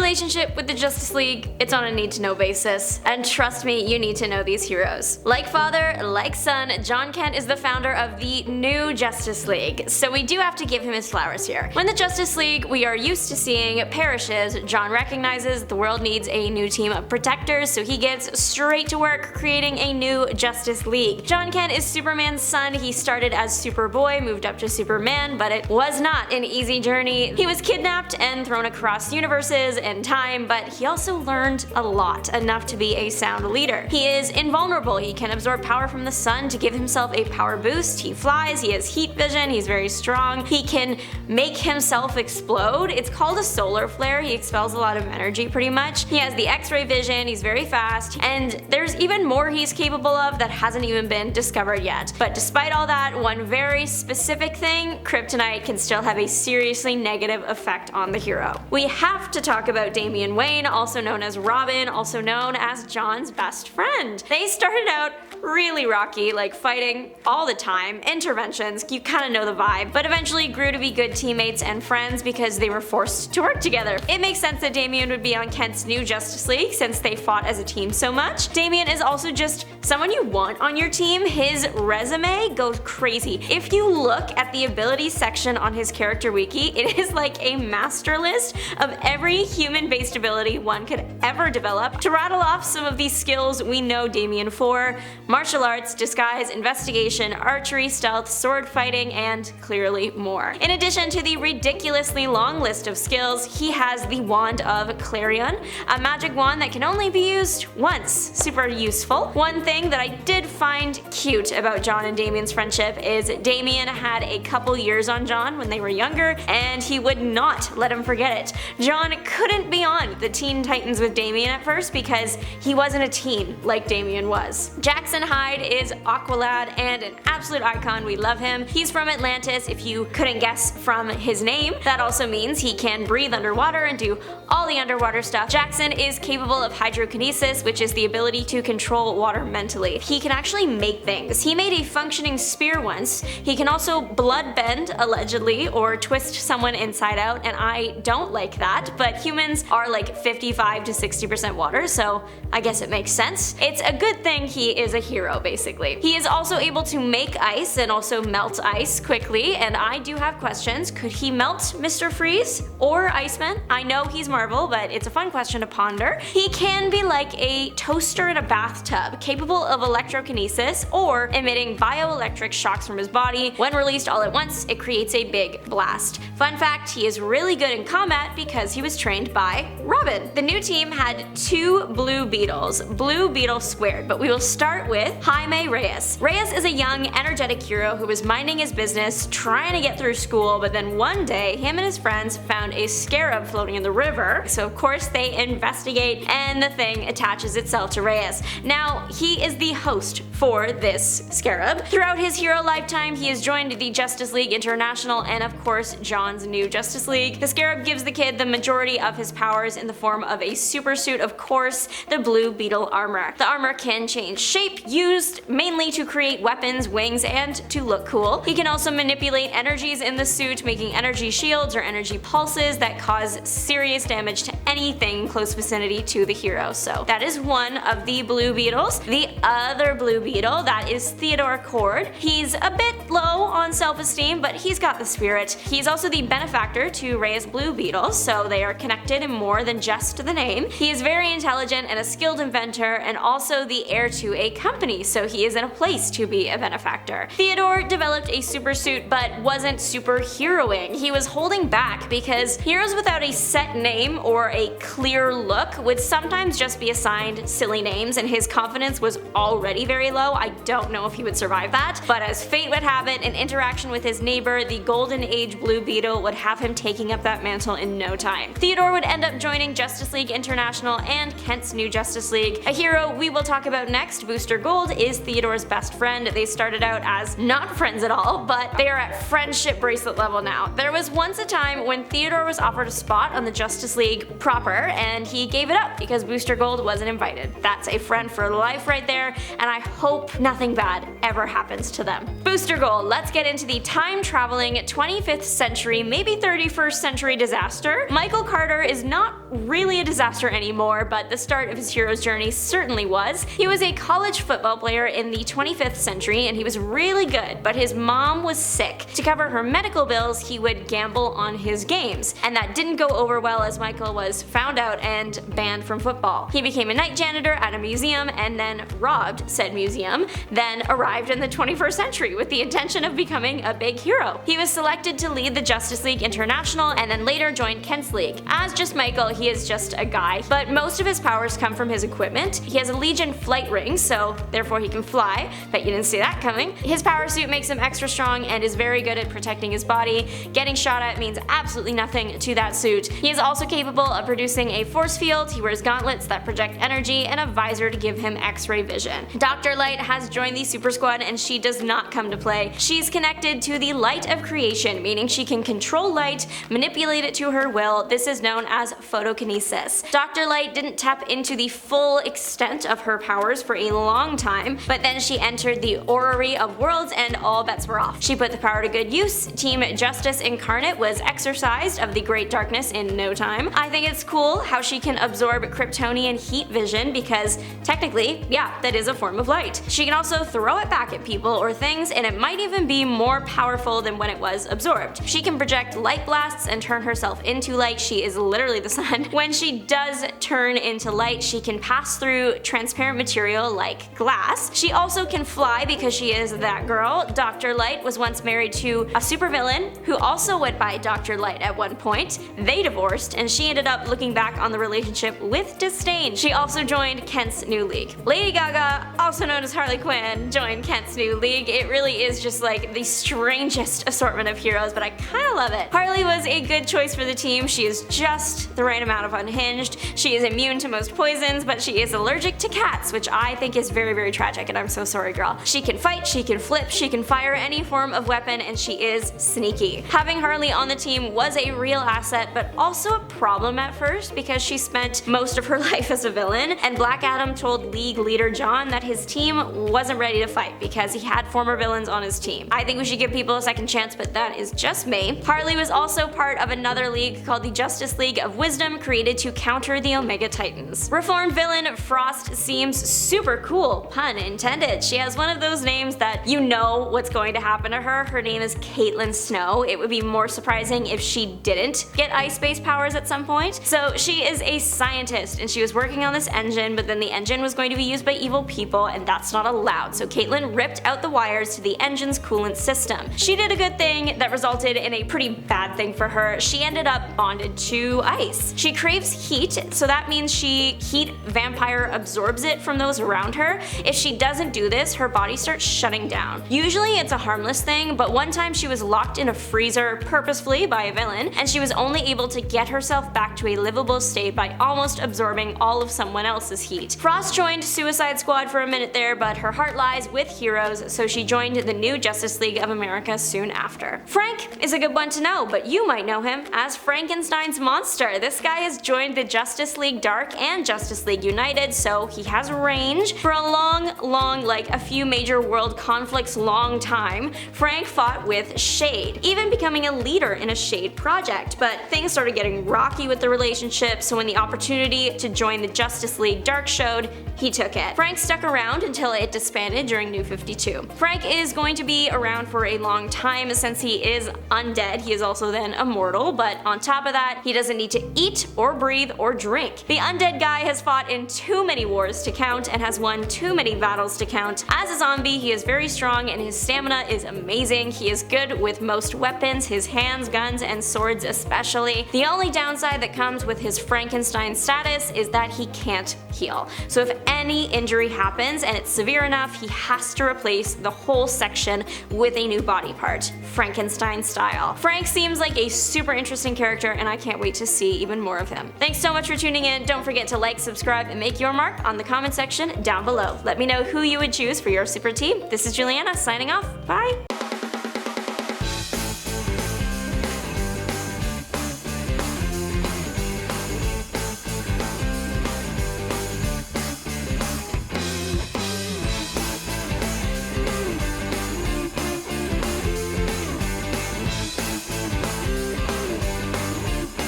relationship with the Justice League, it's on a need-to-know basis. And trust me, you need to know these heroes. Like father, like son, John Kent is the founder of the new Justice League, so we do have to give him his flowers here. When the Justice League we are used to seeing perishes, John recognizes the world needs a new team of protectors, so he gets straight to work creating a new Justice League. John Kent is Superman's son. He started as Superboy, moved up to Superman, but it was not an easy journey. He was kidnapped and thrown across universes and time, but he also learned a lot, enough to be a sound leader. He is invulnerable. He can absorb power from the sun to give himself a power boost. He flies, he has heat vision, he's very strong. He can make himself explode. It's called a solar flare. He expels a lot of energy pretty much. He has the X-ray vision, he's very fast, and there's even more he's capable of that hasn't even been discovered yet. But despite all that, one very specific thing, kryptonite can still have a seriously negative effect on the hero. We have to talk about Damian Wayne, also known as Robin, also known as John's best friend. They started out really rocky, like fighting all the time, interventions, you kinda know the vibe, but eventually grew to be good teammates and friends because they were forced to work together. It makes sense that Damian would be on Kent's new Justice League since they fought as a team so much. Damian is also just someone you want on your team. His resume goes crazy. If you look at the abilities section on his character wiki, it is like a master list of every human-based ability one could ever develop. To rattle off some of these skills we know Damian for: martial arts, disguise, investigation, archery, stealth, sword fighting, and clearly more. In addition to the ridiculously long list of skills, he has the Wand of Clarion, a magic wand that can only be used once. Super useful. One thing that I did find cute about John and Damian's friendship is Damian had a couple years on John when they were younger, and he would not let him forget it. John couldn't be on the Teen Titans with Damian at first because he wasn't a teen like Damian was. Jackson Hyde is Aqualad and an absolute icon. We love him. He's from Atlantis, if you couldn't guess from his name. That also means he can breathe underwater and do all the underwater stuff. Jackson is capable of hydrokinesis, which is the ability to control water mentally. He can actually make things. He made a functioning spear once. He can also blood bend, allegedly, or twist someone inside out, and I don't like that, but humans are like 55 to 60% water, so I guess it makes sense. It's a good thing he is a hero, basically. He is also able to make ice and also melt ice quickly, and I do have questions. Could he melt Mr. Freeze or Iceman? I know he's Marvel, but it's a fun question to ponder. He can be like a toaster in a bathtub, capable of electrokinesis or emitting bioelectric shocks from his body. When released all at once, it creates a big blast. Fun fact, he is really good in combat because he was trained by Robin. The new team had 2 Blue Beetles, Blue Beetle squared, but we will start with Jaime Reyes. Reyes is a young, energetic hero who was minding his business, trying to get through school, but then one day, him and his friends found a scarab floating in the river, so of course they investigate, and the thing attaches itself to Reyes. Now, he is the host for this scarab. Throughout his hero lifetime, he has joined the Justice League International and of course John's new Justice League. The scarab gives the kid the majority of his powers in the form of a super suit, of course, the Blue Beetle armor. The armor can change shape, used mainly to create weapons, wings, and to look cool. He can also manipulate energies in the suit, making energy shields or energy pulses that cause serious damage to anything in close vicinity to the hero. So that is one of the Blue Beetles. The other Blue Beetle, that is Theodore Cord. He's a bit low on self-esteem, but he's got the spirit. He's also the benefactor to Reyes Blue Beetle, so they are connected in more than just the name. He is very intelligent and a skilled inventor, and also the heir to a company, so he is in a place to be a benefactor. Theodore developed a super suit, but wasn't superheroing. He was holding back because heroes without a set name or a clear look would sometimes just be assigned silly names, and his confidence was already very low. I don't know if he would survive that, but as fate would have it, an interaction with his neighbor, the Golden Age Blue Beetle, would have him taking up that mantle in no time. Theodore would end up joining Justice League International and Kent's new Justice League. A hero we will talk about next, Booster Gold, is Theodore's best friend. They started out as not friends at all, but they are at friendship bracelet level now. There was once a time when Theodore was offered a spot on the Justice League proper, and he gave it up because Booster Gold wasn't invited. That's a friend for life right there, and I hope nothing bad ever happens to them. Booster Gold, let's get into the time-traveling 25th century, maybe 31st century disaster. Michael Carter is not really a disaster anymore, but the start of his hero's journey certainly was. He was a college football player in the 25th century and he was really good, but his mom was sick. To cover her medical bills, he would gamble on his games, and that didn't go over well as Michael was found out and banned from football. He became a night janitor at a museum and then robbed said museum, then arrived in the 21st century with the intention of becoming a big hero. He was selected to lead the Justice League International and then later joined Kent's League. As just Michael, he is just a guy, but most of his powers come from his equipment. He has a Legion flight ring, so therefore he can fly. Bet you didn't see that coming. His power suit makes him extra strong and is very good at protecting his body. Getting shot at means absolutely nothing to that suit. He is also capable of producing a force field. He wears gauntlets that project energy and a visor to give him X-ray vision. Dr. Light has joined the Super Squad and she does not come to play. She's connected to the light of creation, meaning she can control light, manipulate it to her will. This is known as photokinesis. Dr. Light didn't tap into the full extent of her powers for a long time, but then she entered the orrery of worlds and all bets were off. She put the power to good use. Team Justice Incarnate was exorcised of the Great Darkness in no time. I think it's cool how she can absorb Kryptonian heat vision because technically, yeah, that is a form of light. She can also throw it back at people or things and it might even be more powerful than when it was absorbed. She can project light blasts and turn herself into light. She is literally the sun. When she does turn into light, she can pass through transparent material like glass. She also can fly because she is that girl. Dr. Light was once married to a supervillain who also went by Dr. Light at one point. They divorced and she ended up looking back on the relationship with disdain. She also joined Kent's new league. Lady Gaga, also known as Harley Quinn, joined Kent's new league. It really is just like the strangest assortment of heroes, but I kinda love it. Harley was a good choice for the team. She is just the right amount of unhinged. She is immune to most poisons, but she is allergic to cats, which I think is very, very tragic, and I'm so sorry, girl. She can fight, she can flip, she can fire any form of weapon, and she is sneaky. Having Harley on the team was a real asset, but also a problem at first because she spent most of her life as a villain, and Black Adam told League leader John that his team wasn't ready to fight because he had former villains on his team. I think we should give people a second chance, but that is just me. Harley was also part of another league called the Justice League of Wisdom, created to counter the Omega Titans. Reformed villain Frost seems super cool, pun intended. She has one of those names that you know what's going to happen to her. Her name is Caitlin Snow. It would be more surprising if she didn't get ice-based powers at some point. So she is a scientist and she was working on this engine, but then the engine was going to be used by evil people and that's not allowed. So Caitlin ripped out the wires to the engine's coolant system. She did a good thing that resulted in a pretty bad thing for her. She ended up bonded to ice. She craves heat, so that means heat vampire absorbs it from those around her. If she doesn't do this, her body starts shutting down. Usually it's a harmless thing, but one time she was locked in a freezer purposefully by a villain, and she was only able to get herself back to a livable state by almost absorbing all of someone else's heat. Frost joined Suicide Squad for a minute there, but her heart lies with heroes, so she joined the new Justice League of America soon after. Frank is a good one to know, but you might know him as Frankenstein's monster. This guy has joined the Justice League Dark and Justice League United, so he has range. For a long, like a few major world conflicts long time, Frank fought with Shade, even becoming a leader in a Shade project, but things started getting rocky with the relationship, so when the opportunity to join the Justice League Dark showed, he took it. Frank stuck around until it disbanded during New 52. Frank is going to be around for a long time since he is undead. He is also then immortal, but on top of that, he doesn't need to eat or breathe or drink. The undead guy has fought in too many wars to count and has won too many battles to count. As a zombie, he is very strong and his stamina is amazing. He is good with most weapons, his hands, guns, and swords especially. The only downside that comes with his Frankenstein status is that he can't heal. So if any injury happens and it's severe enough, he has to replace the whole section with a new body part, Frankenstein style. Frank seems like a super interesting character and I can't wait to see even more of him. Thanks so much for tuning in. Don't forget to like, subscribe, and make your mark on the comment section down below. Let me know who you would choose for your super team. This is Juliana signing off. Bye!